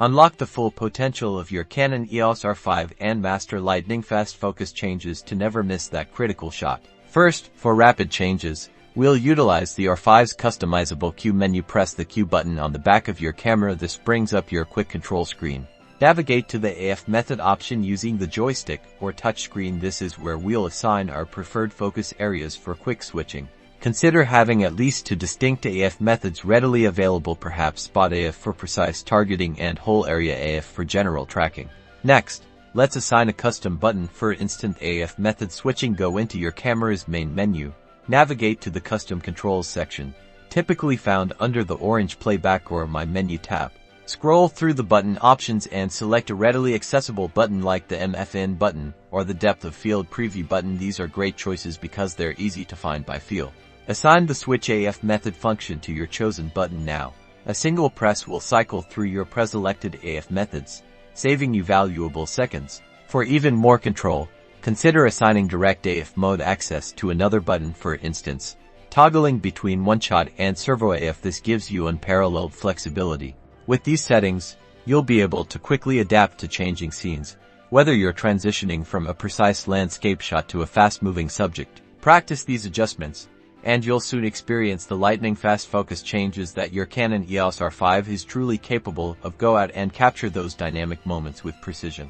Unlock the full potential of your Canon EOS R5 and master lightning-fast focus changes to never miss that critical shot. First, for rapid changes, we'll utilize the R5's customizable Q menu. Press the Q button on the back of your camera. This brings up your quick control screen. Navigate to the AF method option using the joystick or touchscreen. This is where we'll assign our preferred focus areas for quick switching. Consider having at least 2 distinct AF methods readily available, perhaps Spot AF for precise targeting and Whole Area AF for general tracking. Next, let's assign a custom button for instant AF method switching. Go into your camera's main menu. Navigate to the Custom Controls section, typically found under the orange Playback or My Menu tab. Scroll through the button options and select a readily accessible button like the MFN button or the Depth of Field Preview button. These are great choices because they're easy to find by feel. Assign the Switch AF method function to your chosen button now. A single press will cycle through your pre-selected AF methods, saving you valuable seconds. For even more control, consider assigning direct AF mode access to another button. For instance, toggling between one-shot and servo AF. This gives you unparalleled flexibility. With these settings, you'll be able to quickly adapt to changing scenes, whether you're transitioning from a precise landscape shot to a fast-moving subject. Practice these adjustments, and you'll soon experience the lightning-fast focus changes that your Canon EOS R5 is truly capable of. Go out and capture those dynamic moments with precision.